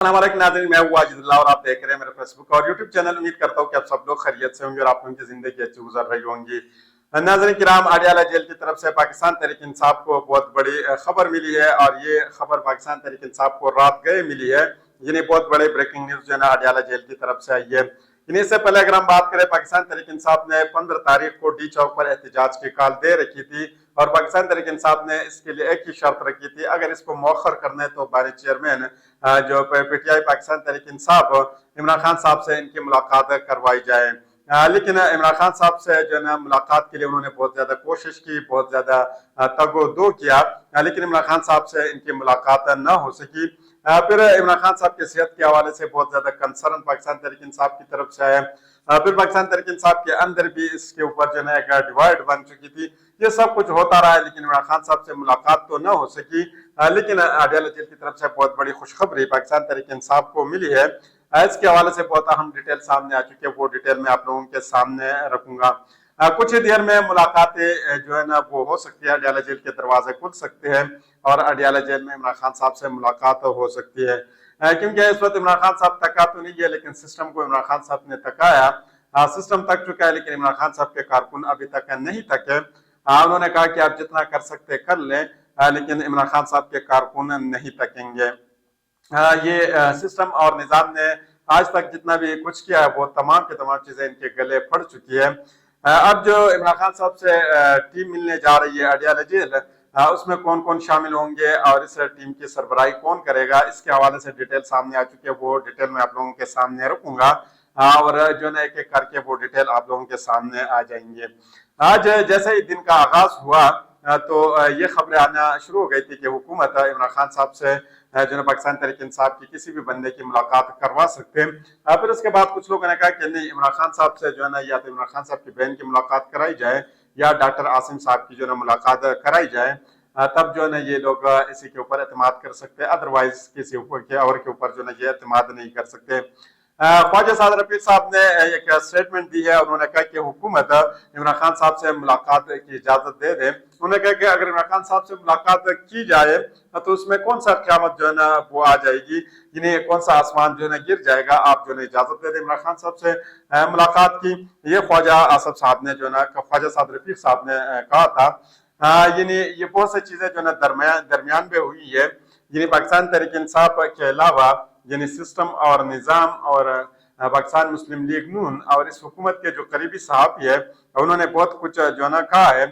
हमारे एक नाज़रीन, मैं हूँ वाजिदुल्लाह और आप देख रहे हैं मेरे फेसबुक और यूट्यूब चैनल। उम्मीद करता हूँ कि आप सब लोग खैरियत से होंगे और आप लोगों की जिंदगी अच्छी गुजर रही होंगी। नाज़रीन किराम, अडयाला जेल की तरफ से पाकिस्तान तहरीक इंसाफ को बहुत बड़ी खबर मिली है और ये खबर पाकिस्तान तहरीक इंसाफ को रात गए मिली है। यानी बहुत बड़े ब्रेकिंग न्यूज जो है ना अडयाला जेल की तरफ से आई है। इससे पहले अगर हम बात करें, पाकिस्तान तहरीक इंसाफ ने 15 तारीख को डी चौक पर एहतजाज की कॉल दे रखी थी और पाकिस्तान तहरीक इंसाफ ने इसके लिए एक ही शर्त रखी थी, अगर इसको मौखर करने तो बानी चेयरमैन जो पीटीआई पाकिस्तान तहरीक इंसाफ इमरान खान साहब से इनकी मुलाकात करवाई जाए। लेकिन इमरान खान साहब से जो है ना मुलाकात के लिए उन्होंने बहुत ज्यादा कोशिश की, बहुत ज्यादा तगो दो किया, लेकिन इमरान खान साहब से इनकी मुलाकात न हो सकी। फिर इमरान खान साहब की सेहत के हवाले से बहुत ज्यादा कंसर्न पाकिस्तान तहरीक इंसाफ की तरफ से आया। फिर पाकिस्तान तहरीक इंसाफ के अंदर भी इसके ऊपर जो है एक डिवाइड बन चुकी थी। ये सब कुछ होता रहा है, लेकिन इमरान खान साहब से मुलाकात तो न हो सकी। लेकिन अडयाला जेल की तरफ से बहुत बड़ी खुशखबरी पाकिस्तान तहरीक इंसाफ को मिली है। इसके हवाले से बहुत अहम डिटेल सामने आ चुकी है, वो डिटेल मैं आप लोगों के सामने रखूंगा। कुछ ही देर में मुलाकातें जो है ना वो हो सकती है, अडयाला जेल के दरवाजे खुल सकते हैं और अडयाला जेल में इमरान खान साहब से मुलाकात हो सकती है। क्योंकि इस वक्त इमरान खान साहब तका तो नहीं है, लेकिन सिस्टम को इमरान खान साहब ने तकाया। सिस्टम तक चुका है, लेकिन इमरान खान साहब के कारकुन अभी तक नहीं तके। उन्होंने कहा कि आप जितना कर सकते कर लें, लेकिन इमरान खान साहब के कारकुन नहीं तकेंगे। ये सिस्टम और निजाम ने आज तक जितना भी कुछ किया है वो तमाम के तमाम चीजें इनके गले पड़ चुकी है। अब जो इमरान खान साहब से टीम मिलने जा रही है अडयाला जेल, उसमें कौन कौन शामिल होंगे और इस टीम की सरबराही कौन करेगा, इसके हवाले से डिटेल सामने आ चुकी है। वो डिटेल मैं आप लोगों के सामने रखूंगा और जो है एक एक करके वो डिटेल आप लोगों के सामने आ जाएंगे। आज जैसे ही दिन का आगाज हुआ तो ये खबरें आना शुरू हो गई थी कि हुकूमत इमरान खान साहब से जो है पाकिस्तान तहरीक इंसाफ की किसी भी बंदे की मुलाकात करवा सकते हैं। फिर उसके बाद कुछ लोगों ने कहा कि नहीं, इमरान खान साहब से जो है ना या तो इमरान खान साहब की बहन की मुलाकात कराई जाए या डॉक्टर आसिम साहब की जो है मुलाकात कराई जाए, तब जो है ना ये लोग इसी के ऊपर एतमाद कर सकते हैं, अदरवाइज किसी और के ऊपर जो है ये एतमाद नहीं कर सकते। ख्वाजा साद रफीक साहब ने एक स्टेटमेंट दी है। उन्होंने कहा कि हुकूमत इमरान खान साहब से मुलाकात की इजाजत दे दे। उन्होंने कहा कि अगर इमरान खान साहब से मुलाकात की जाए तो उसमें कौन सा क़यामत जो है ना वो आ जाएगी, यानी कौन सा आसमान जो है ना गिर जाएगा, आप जो है इजाजत दे दे इमरान खान साहब से मुलाकात की। ये ख्वाजा आसफ साहब ने जो है ना ख्वाजा साद रफीक साहब ने कहा था। यानी ये बहुत सी चीजें जो है दरमियान में हुई है। यानी पाकिस्तान तहरीक इंसाफ के अलावा यानी सिस्टम और निज़ाम और पाकिस्तान मुस्लिम लीग नून और इस हुकूमत के जो करीबी सहाफ़ी है, उन्होंने बहुत कुछ जो है ना कहा है।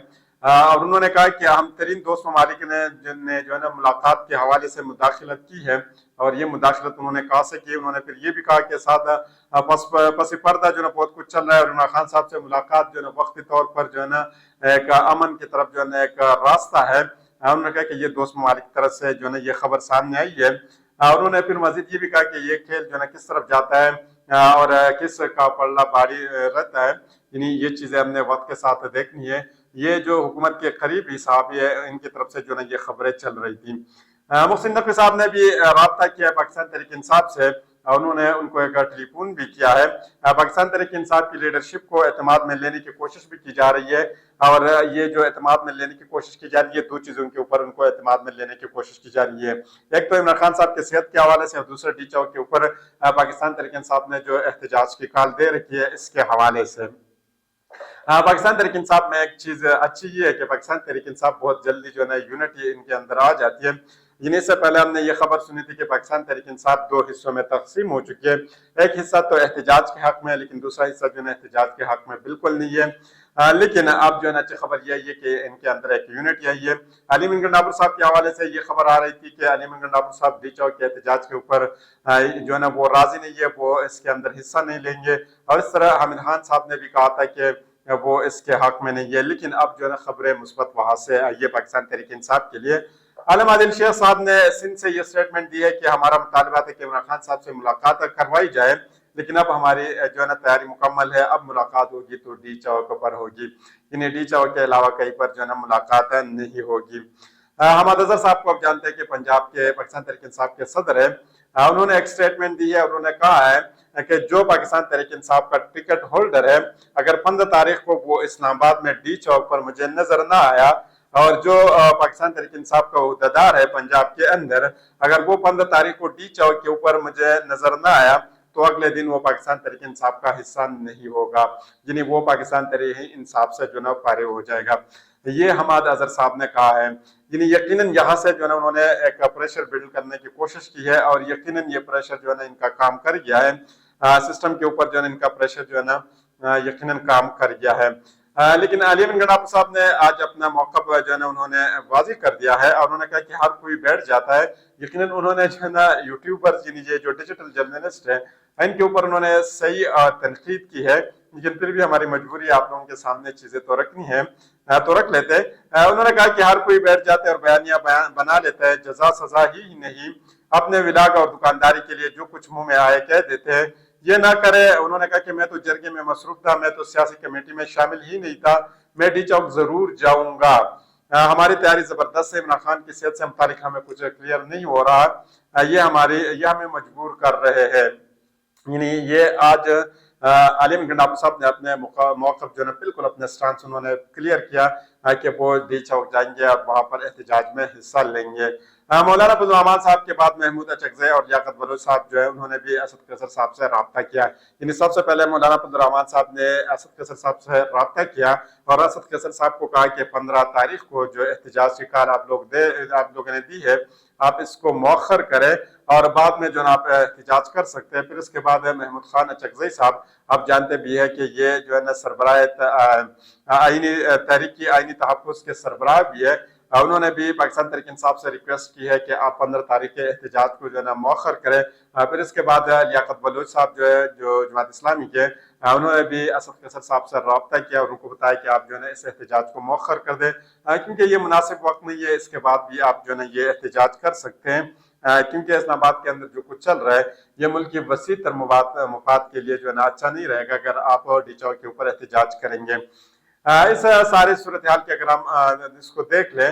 और उन्होंने कहा कि अहम तरीन दोस्त ममालिक ने जिनने जो है ना मुलाकात के हवाले से मुदाखलत की है और ये मुदाखलत उन्होंने कहा से की। उन्होंने फिर ये भी कहा कि साथ पसी पर्दा जो है बहुत कुछ चल रहा है और इमरान खान साहब से मुलाकात जो है वक्ती तौर पर जो है ना एक अमन की तरफ जो है एक रास्ता है। उन्होंने कहा कि ये दोस्त ममालिक की तरफ से जो है ये खबर सामने आई है। उन्होंने फिर मजीद ये भी कहा कि ये खेल जो है किस तरफ जाता है और किस का पल्ला भारी रहता है, यानी ये चीजें हमने वक्त के साथ देखनी है। ये जो हुकूमत के करीबी साहब है, इनकी तरफ से जो है ये खबरें चल रही थी। मोहसिन नकवी साहब ने भी रब्ता किया पाकिस्तान तहरीक इंसाफ से, उन्होंने उनको एक टेलीफोन भी किया है। पाकिस्तान तहरीक इंसाफ की लीडरशिप को एतमाद में लेने की कोशिश भी की जा रही है और ये जो एतमाद में लेने की कोशिश की जा रही है, दो चीजों के ऊपर उनको एतमाद में लेने की कोशिश की जा रही है। एक तो इमरान खान साहब की सेहत के हवाले से और दूसरे डी चौक के ऊपर पाकिस्तान तहरीक इंसाफ ने जो एहतजाज की कॉल दे रखी है, इसके हवाले से पाकिस्तान तहरीक इंसाफ में एक चीज अच्छी ये है कि पाकिस्तान तहरीक इंसाफ बहुत जल्दी जो है ना यूनिटी इनके अंदर आ जाती है। इससे पहले हमने ये खबर सुनी थी कि पाकिस्तान तहरीक इंसाफ दो हिस्सों में तकसीम हो चुकी है। एक हिस्सा तो एहतजाज के हक में है, लेकिन दूसरा हिस्सा जो है एहतजाज के हक में बिल्कुल नहीं है। लेकिन अब जो है अच्छी खबर यह है कि इनके अंदर एक यूनिटी आई है। अली मीर गंडापुर साहब के हवाले से ये खबर आ रही थी कि अली मीर गंडापुर साहब डी चौक के एहतजाज के ऊपर जो है ना वो राजी नहीं है, वो इसके अंदर हिस्सा नहीं लेंगे। और इस तरह हामिद खान साहब ने भी कहा था कि वो इसके हक में नहीं है। लेकिन अब जो है ना खबरें मुस्बत वहां से आई है पाकिस्तान तहरीक इंसाफ के लिए। आलम आदिल शेख साहब ने सिंध से ये स्टेटमेंट दी है कि हमारा मुतालबा है कि इमरान खान साहब से मुलाकात करवाई जाए, लेकिन अब हमारी जो है ना तैयारी मुकम्मल है। अब मुलाकात होगी तो डी चौक पर होगी, इन्हें डी चौक के अलावा कहीं पर जो है ना मुलाकात नहीं होगी। हमाद अजहर साहब को आप जानते हैं कि पंजाब के पाकिस्तान तहरीक इंसाफ के सदर है। उन्होंने एक स्टेटमेंट दी है। उन्होंने कहा है कि जो पाकिस्तान तहरीक इंसाफ का टिकट होल्डर है, अगर 15 तारीख को वो इस्लामाबाद में डी चौक पर मुझे नजर ना आया اور جو پاکستان تحریک انصاف کا عہدیدار ہے پنجاب کے اندر، اگر وہ 15 تاریخ کو ڈی چوک کے اوپر مجھے نظر نہ آیا تو اگلے دن وہ پاکستان تحریک انصاف کا حصہ نہیں ہوگا، یعنی وہ پاکستان تحریک انصاف سے جو ہے فارغ ہو جائے گا۔ یہ حماد اظہر صاحب نے کہا ہے، یعنی یقیناً یہاں سے جو ہے انہوں نے ایک پریشر بلڈ کرنے کی کوشش کی ہے، اور یقیناً یہ پریشر جو ہے ان کا کام کر گیا ہے، سسٹم کے اوپر جو ہے ان کا پریشر جو ہے نا یقیناً کام کر گیا ہے۔ لیکن علی امین گنڈاپور صاحب نے آج اپنا موقف جو ہے نا انہوں نے واضح کر دیا ہے، اور انہوں نے کہا کہ ہر کوئی بیٹھ جاتا ہے۔ یقیناً انہوں نے جو ہے نا یوٹیوبر جو ڈیجیٹل جرنلسٹ ہیں ان کے اوپر انہوں نے صحیح تنقید کی ہے، لیکن پھر بھی ہماری مجبوری ہے آپ لوگوں کے سامنے چیزیں تو رکھنی ہے، تو رکھ لیتے ہیں۔ انہوں نے کہا کہ ہر کوئی بیٹھ جاتا ہے اور بیانیہ بنا لیتا ہے، جزا سزا ہی نہیں، اپنے ولاگ اور دکانداری کے لیے جو کچھ منہ میں آئے کہہ دیتے ہیں، یہ نہ کرے۔ انہوں نے کہا کہ میں تو جرگے میں مصروف تھا، میں تو سیاسی کمیٹی میں شامل ہی نہیں تھا، میں ڈی چوک ضرور جاؤں گا، ہماری تیاری زبردست ہے، عمران خان کی صحت سے متعلق ہمیں کچھ کلیئر نہیں ہو رہا، یہ ہمیں مجبور کر رہے ہیں۔ یعنی یہ آج عالم گنڈاپور صاحب نے اپنے موقف جو ہے بالکل اپنے سٹانس انہوں نے کلیئر کیا کہ وہ ڈی چوک جائیں گے اور وہاں پر احتجاج میں حصہ لیں گے۔ مولانا فضل الرحمان صاحب کے بعد محمود اچکزئی اور لیاقت بلوچ صاحب جو ہے انہوں نے بھی اسد قیصر صاحب سے رابطہ کیا، یعنی سب سے پہلے مولانا فضل الرحمان صاحب نے اسد قیصر صاحب سے رابطہ کیا اور اسد قیصر صاحب کو کہا کہ 15 تاریخ کو جو احتجاج کی کال آپ لوگوں نے دی ہے، آپ اس کو مؤخر کریں اور بعد میں جو آپ احتجاج کر سکتے ہیں۔ پھر اس کے بعد ہے محمود خان اچکزئی صاحب، آپ جانتے بھی ہے کہ یہ جو ہے نا سربراہ آئینی تحریک کی آئینی تحفظ کے سربراہ بھی ہے، انہوں نے بھی پاکستان تحریک انصاف سے ریکویسٹ کی ہے کہ آپ 15 تاریخ کے احتجاج کو جو ہے نا مؤخر کریں۔ پھر اس کے بعد لیاقت بلوچ صاحب جو ہے جو جماعت اسلامی کے، انہوں نے بھی اسد قیصر صاحب سے رابطہ کیا اور ان کو بتایا کہ آپ جو ہے نا اس احتجاج کو مؤخر کر دیں، کیونکہ یہ مناسب وقت نہیں ہے، اس کے بعد بھی آپ جو ہے نا یہ احتجاج کر سکتے ہیں، کیونکہ اسلام آباد کے اندر جو کچھ چل رہا ہے یہ ملک کی وسیع تر مفاد کے لیے جو ہے نا اچھا نہیں رہے گا اگر آپ ڈی چوک کے اوپر احتجاج کریں گے۔ اس ساری صورتحال کے اگر ہم اس کو دیکھ لیں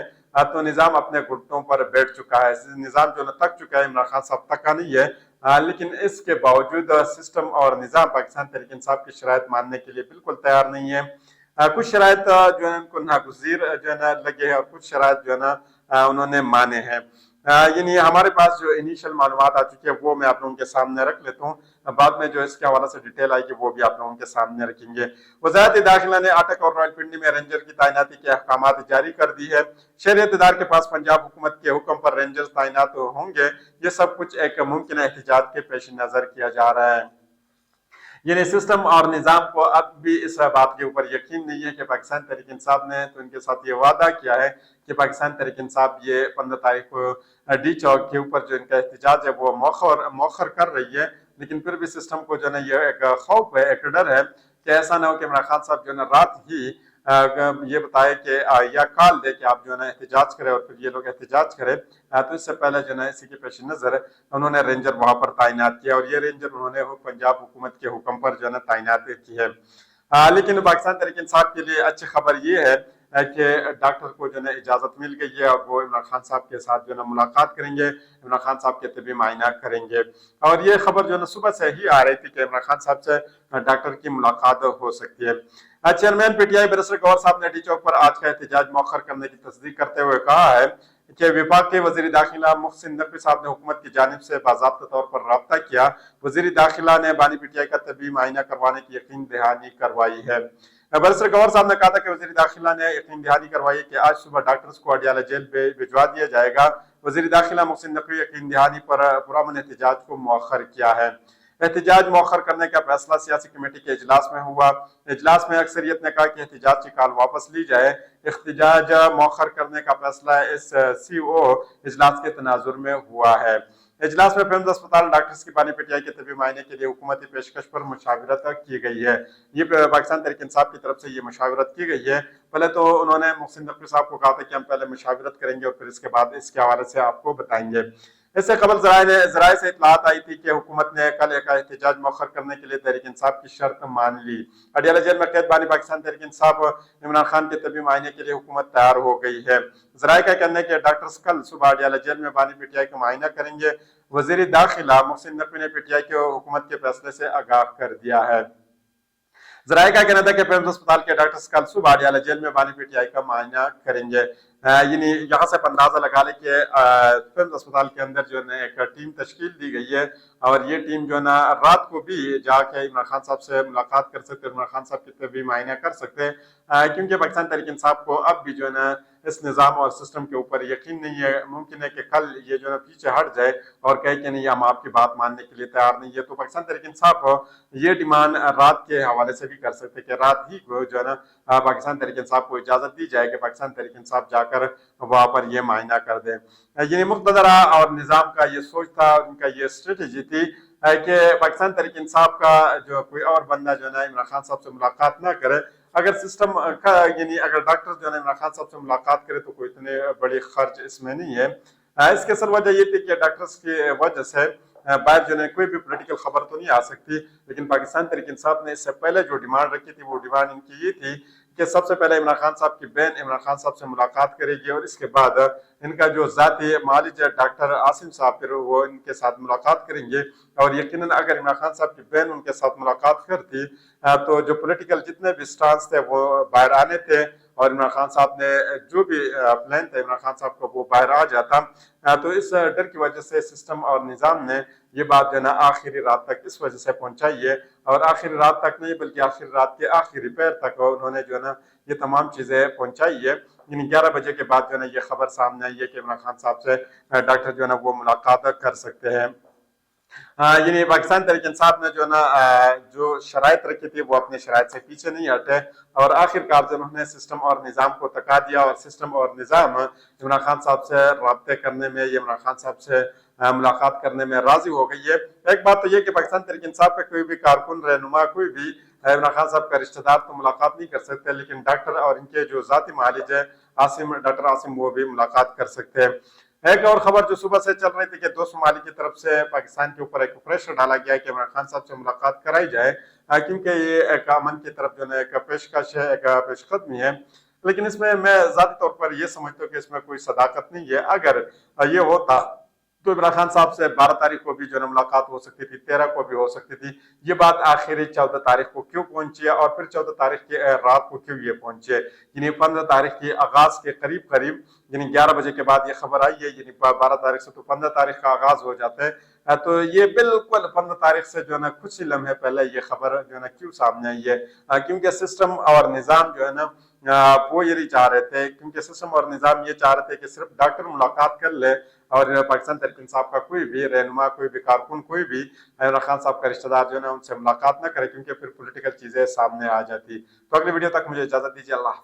تو نظام اپنے گھٹنوں پر بیٹھ چکا ہے، نظام جو تھک چکا ہے، عمران خان صاحب تکا نہیں ہے، لیکن اس کے باوجود سسٹم اور نظام پاکستان تحریک انصاف کی شرائط ماننے کے لیے بالکل تیار نہیں ہے۔ کچھ شرائط جو ہے ان کو ناگزیر جو ہے نا لگے ہیں اور کچھ شرائط جو ہے نا انہوں نے مانے ہیں۔ یعنی ہمارے پاس جو انیشل معلومات آ چکی ہے وہ میں آپ لوگوں کے سامنے رکھ لیتا ہوں، بعد میں جو اس کے حوالے سے ڈیٹیل آئے گی وہ بھی آپ لوگوں کے سامنے رکھیں گے۔ وزارت داخلہ نے اٹک اور رائل پنڈی میں رینجر کی تعیناتی کے احکامات جاری کر دی ہے، شہری اقتدار کے پاس پنجاب حکومت کے حکم پر رینجرز تعینات ہوں گے، یہ سب کچھ ایک ممکنہ احتجاج کے پیش نظر کیا جا رہا ہے۔ یعنی سسٹم اور نظام کو اب بھی اس بات کے اوپر یقین نہیں ہے کہ پاکستان تحریک انصاف نے تو ان کے ساتھ یہ وعدہ کیا ہے کہ پاکستان تحریک انصاف یہ 15 تاریخ کو ڈی چوک کے اوپر جو ان کا احتجاج ہے وہ مؤخر کر رہی ہے، لیکن پھر بھی سسٹم کو جو ہے یہ ایک خوف ہے، ایک ڈر ہے کہ ایسا نہ ہو کہ عمران خان صاحب جو ہے رات ہی یہ بتائے کہ یا کال دے کہ آپ جو ہے نا احتجاج کریں اور پھر یہ لوگ احتجاج کریں، تو اس سے پہلے جو ہے نا اسی کے پیش نظر انہوں نے رینجر وہاں پر تعینات کیا اور یہ رینجر انہوں نے پنجاب حکومت کے حکم پر جو ہے نا تعینات کی ہے۔ لیکن پاکستان تحریک انصاف کے لیے اچھی خبر یہ ہے کہ ڈاکٹر کو جو ہے اجازت مل گئی ہے اور وہ عمران خان صاحب کے ساتھ جو ہے ملاقات کریں گے، عمران خان صاحب کے طبی معائنہ کریں گے، اور یہ خبر جو ہے صبح سے ہی آ رہی تھی کہ عمران خان صاحب سے ڈاکٹر کی ملاقات ہو سکتی ہے۔ Chairman P T I barrister Gohar sahab نے ڈی چوک پر آج کا احتجاج مؤخر کرنے کی تصدیق کرتے ہوئے کہا ہے کہ وفاق کے وزیر داخلہ محسن نقوی صاحب نے حکومت کی جانب سے باضابطہ طور پر رابطہ کیا، وزیر داخلہ نے بانی پی ٹی آئی کا طبی معائنہ کروانے کی یقین دہانی کروائی ہے۔ بیرسٹر گوہر صاحب نے کہا تھا کہ وزیر داخلہ نے یقین دہانی کروائی کہ آج صبح ڈاکٹرز کو اڈیالہ جیل بھجوا دیا جائے گا۔ وزیر داخلہ محسن نقوی یقین دہانی پر پرامن احتجاج کو مؤخر کیا ہے۔ احتجاج مؤخر کرنے کا فیصلہ سیاسی کمیٹی کے اجلاس میں ہوا، اجلاس میں اکثریت نے کہا کہ احتجاج کی کال واپس لی جائے، احتجاج مؤخر کرنے کا فیصلہ اس سی او اجلاس کے تناظر میں ہوا ہے۔ اجلاس میں پیمز اسپتال ڈاکٹرز کی بانی پی ٹی آئی کے طبی معائنے کے لیے حکومتی پیشکش پر مشاورت کی گئی ہے۔ یہ پاکستان تحریک انصاف کی طرف سے یہ مشاورت کی گئی ہے، پہلے تو انہوں نے محسن نقوی صاحب کو کہا تھا کہ ہم پہلے مشاورت کریں گے اور پھر اس کے بعد اس کے حوالے سے آپ کو بتائیں گے۔ اس سے قبل ذرائع سے اطلاعات آئی تھی کہ حکومت نے کل ایک احتجاج مؤخر کرنے کے لیے تحریک انصاف کی شرط مان لی۔ اڈیالہ جیل میں قید بانی پاکستان تحریک انصاف عمران خان کے طبی معائنے کے لیے حکومت تیار ہو گئی ہے۔ ذرائع کا کہنا ہے کہ ڈاکٹرز کل صبح اڈیالہ جیل میں بانی پی ٹی آئی کا معائنہ کریں گے۔ وزیر داخلہ محسن نقوی نے پی ٹی آئی کو حکومت کے فیصلے سے آگاہ کر دیا ہے۔ जराये का कहना था कि पेम्स अस्पताल के डॉक्टर्स कल सुबह अडियाला जेल में बानी पीटीआई का मुआयना करेंगे। यानी यहाँ से अंदाजा लगा ले कि पेम्स अस्पताल के अंदर जो है एक टीम तश्कील दी गई है और ये टीम जो है ना रात को भी जाके इमरान खान साहब से मुलाकात कर सकते हैं, इमरान खान साहब की भी मुआयना कर सकते हैं, क्योंकि पाकिस्तान तहरीक इंसाफ को अब भी जो है ना इस निज़ाम और सिस्टम के ऊपर यकीन नहीं है। मुमकिन है कि कल ये जो है पीछे हट जाए और कहे कि नहीं हम आपकी बात मानने के लिए तैयार नहीं है। तो पाकिस्तान तहरीक इंसाफ ये डिमांड रात के हवाले से भी कर सकते कि रात ही को जो है ना पाकिस्तान तहरीक इंसाफ को इजाजत दी जाए कि पाकिस्तान तहरीक इंसाफ जाकर वहां पर ये मुआयना कर दे। यानी मुक़्तदरा और निज़ाम का ये सोच था, उनका ये स्ट्रेटजी थी कि पाकिस्तान तहरीक इंसाफ का जो कोई और बंदा जो है इमरान खान साहब से मुलाकात ना करे। अगर सिस्टम का यानी अगर डॉक्टर जो है इमरान खान साहब से मुलाकात करे तो कोई इतने बड़ी खर्च इसमें नहीं है। इसकी असल वजह ये थी कि डॉक्टर्स की वजह से बाहर जो है कोई भी पॉलिटिकल खबर तो नहीं आ सकती, लेकिन पाकिस्तान तहरीक इंसाफ ने इससे पहले जो डिमांड रखी थी वो डिमांड इनकी ये थी कि सबसे पहले इमरान खान साहब की बहन इमरान खान साहब से मुलाकात करेगी और इसके बाद इनका जो जाती मालिज है डॉक्टर आसिम साहब फिर वो इनके साथ मुलाकात करेंगे। और यकीनन अगर इमरान खान साहब की बहन उनके साथ मुलाकात करती तो जो पॉलिटिकल जितने भी स्टांस थे वो बाहर आने थे और इमरान खान साहब ने जो भी प्लान था इमरान खान साहब को वो बाहर आ जाता। तो इस डर की वजह से सिस्टम और निज़ाम ने ये बात जो है ना आखिरी रात तक इस वजह से पहुंचाई है और आखिरी रात तक नहीं बल्कि आखिरी रात के आखिरी पैर तक उन्होंने जो है ना ये तमाम चीजें पहुंचाई है। यानी 11 बजे के बाद जो है ना ये खबर सामने आई है कि इमरान खान साहब से डॉक्टर जो है ना वो मुलाकात कर सकते हैं। यानी पाकिस्तान तहरीक इंसाफ ने जो है ना जो शराइत रखी थी वो अपने शराइत से पीछे नहीं हटे और आखिरकार जब उन्होंने सिस्टम और निज़ाम को तका दिया और सिस्टम और निज़ाम इमरान खान साहब से रब्ते करने में, ये इमरान खान साहब से मुलाकात करने में राजी हो गई है। एक बात तो ये कि पाकिस्तान तहरीक इंसाफ का कोई भी कारकुन रहनुमा कोई भी इमरान खान साहब का रिश्तेदार तो मुलाकात नहीं कर सकते, लेकिन डॉक्टर और इनके जो जाती मालिज है आसिम डॉक्टर आसिम वो भी मुलाकात कर सकते हैं। एक और खबर जो सुबह से चल रही थी कि 2 सोमाली की तरफ से पाकिस्तान के ऊपर एक प्रेशर डाला गया है कि इमरान खान साहब से मुलाकात कराई जाए, क्योंकि ये एक अमन की तरफ जो है एक पेशकश है, एक पेशकदमी है। लेकिन इसमें मैं ज़ाती तौर पर यह समझता हूँ कि इसमें कोई सदाकत नहीं है। अगर ये होता तो इमरान खान साहब से 12 तारीख को भी जो है मुलाकात हो सकती थी, 13 को भी हो सकती थी। ये बात आखिरी 14 तारीख को क्यों पहुंची है और फिर 14 तारीख की रात को क्यों ये पहुंची है? यानी 15 तारीख की आगाज के करीब करीब यानी 11 बजे के बाद ये खबर आई है, यानी 12 तारीख से तो 15 तारीख का आगाज हो जाता है। तो ये बिल्कुल 15 तारीख से जो है ना कुछ ही लम्हे पहले ये खबर जो है ना क्यों सामने आई है? क्योंकि सिस्टम और निज़ाम जो है ना वो ये नहीं चाह रहे थे, क्योंकि सिस्टम और निज़ाम ये चाह रहे थे कि सिर्फ डॉक्टर मुलाकात कर ले और पाकिस्तान तहरीक इंसाफ का कोई भी रहनुमा, कोई भी कारकुन, कोई भी इमरान खान साहब का रिश्तेदार जो है ना उनसे मुलाकात ना करे, क्योंकि फिर पॉलिटिकल चीजें सामने आ जाती। तो अगली वीडियो तक मुझे इजाजत दीजिए। अल्लाह।